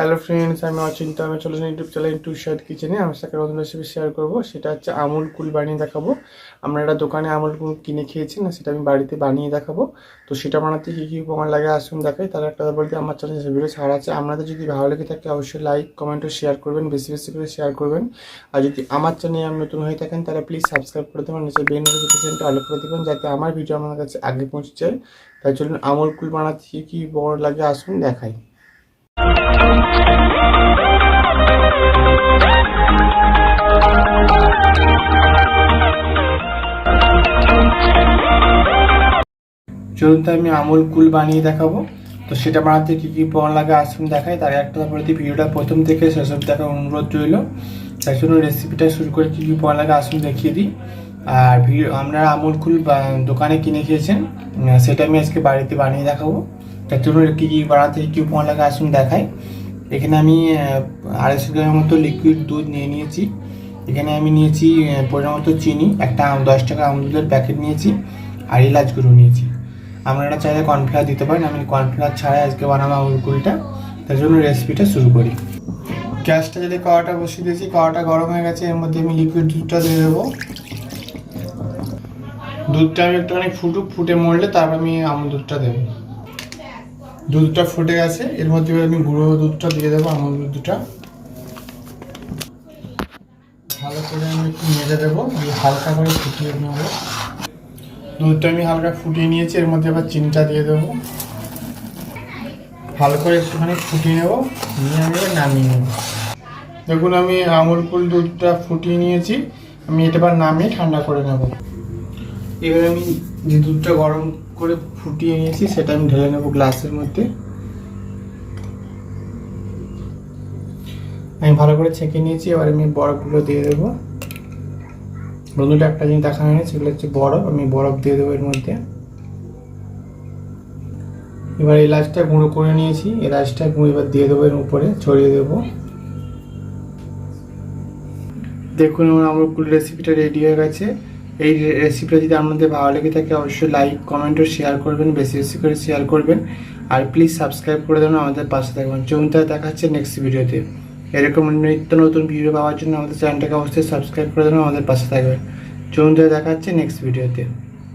Hello friends, আমি অচিন্ত। আমি চলে যাই ইউটিউব চ্যানেল টু শার্ট কিচেনে। আমার সাথে নতুন রেসিপি শেয়ার করবো। সেটা হচ্ছে আমুল কুল বানিয়ে দেখাবো। আমরা একটা দোকানে আমুল কুল কিনে খেয়েছি না, সেটা আমি বাড়িতে বানিয়ে দেখাবো। তো সেটা বানাতে কী কী উপকরণ লাগে আসুন দেখাই। তার একটা বলতে আমার চ্যানেলে ভিডিও ছাড় আছে। আপনাদের যদি ভালো লেগে থাকে অবশ্যই লাইক কমেন্ট ও শেয়ার করবেন, বেশি বেশি করে শেয়ার করবেন। আর যদি আমার চ্যানেলে আপনি নতুন হয়ে থাকেন তাহলে প্লিজ সাবস্ক্রাইব করে দেবেন, নিচে বেল নোটিফিকেশনটা অল করে দেবেন যাতে আমার ভিডিও আপনার কাছে আগে পৌঁছে যায়। তাই চলুন আমুল কুল বানাতে কী কী উপকরণ লাগে আসুন দেখাই। চলুন তো আমি আমুল কুল বানিয়ে দেখাবো। তো সেটা বানাতে কী কী উপকরণ লাগে আসুন দেখাই। তার একটা প্রতি ভিডিওটা প্রথম থেকে শেষ অবধি দেখার অনুরোধ রইল। তাই জন্য রেসিপিটা শুরু করে কী কী উপকরণ লাগে আসুন দেখিয়ে দিই। আর আপনারা আমুল কুল দোকানে কিনে খেয়েছেন, সেটা আমি আজকে বাড়িতে বানিয়ে দেখাবো। তার জন্য কী কী বানাতে কী কী উপকরণ লাগে আসুন দেখাই। এখানে আমি 250 গ্রামের মতো লিকুইড দুধ নিয়ে নিয়েছি। এখানে আমি নিয়েছি পরিমাণ মতো চিনি, একটা 10 টাকা আমুল দুধের প্যাকেট নিয়েছি, আর এলাচ গুঁড়ো নিয়েছি। আপনারা চাইলে কর্নফ্লাওয়ার দিতে পারেন, আমি কর্নফ্লাওয়ার ছাড়াই আজকে বানাবো আমুল কুলটা। তার জন্য রেসিপিটা শুরু করি। গ্যাসটা যদি কড়াটা বসিয়ে দিয়েছি, কড়াটা গরম হয়ে গেছে। এর মধ্যে আমি লিকুইড দুধটা দিয়ে দেবো। দুধটা আমি একটুখানি ফুটে মরলে তারপর আমি আমুল দুধটা দেবো। দুধটা ফুটে গেছে, এর মধ্যে আমি গুঁড়ো দুধটা দিয়ে দেবো, আমুল দুধটা ভালো করে আমি একটু নেড়ে দেবো, হালকা করে ফুটিয়ে নেবো। দুধটা আমি হালকা ফুটিয়ে নিয়েছি, এর মধ্যে আবার চিনিটা দিয়ে দেবো। ভালো করে একটুখানি ফুটিয়ে নেবো, নিয়ে আমি নামিয়ে নেব। দেখুন আমি আমুল কুল দুধটা ফুটিয়ে নিয়েছি, আমি এটা আবার নামিয়ে ঠান্ডা করে নেব। এবার আমি যে দুধটা গরম করে ফুটিয়ে নিয়েছি সেটা আমি ঢেলে নেব গ্লাসের মধ্যে। আমি ভালো করে ছেঁকে নিয়েছি, এবার আমি বরফগুলো দিয়ে দেবো। বন্ধুটা একটা জিনিস দেখা হয়নি, সেগুলো হচ্ছে বরফ। আমি বরফ দিয়ে দেবো এর মধ্যে। এবার এলাচটা গুঁড়ো করে নিয়েছি, এলাচটা গুঁড়ো এবার দিয়ে দেবো এর উপরে, ছড়িয়ে দেবো। দেখুন আমার আমুল কুল রেসিপিটা রেডি হয়ে গেছে। এই রেসিপিটা যদি আপনাদের ভালো লেগে থাকে অবশ্যই লাইক কমেন্ট ও শেয়ার করবেন, বেশি বেশি করে শেয়ার করবেন। আর প্লিজ সাবস্ক্রাইব করে দেবেন, আমাদের পাশে থাকবেন। চলুন তাহলে দেখা হচ্ছে নেক্সট ভিডিওতে। এরকম নিত্য নতুন ভিডিও পাওয়ার জন্য আমাদের চ্যানেলটাকে অবশ্যই সাবস্ক্রাইব করে দেবেন, আমাদের পাশে থাকবেন। চলুন তাহলে দেখা হচ্ছে নেক্সট ভিডিওতে।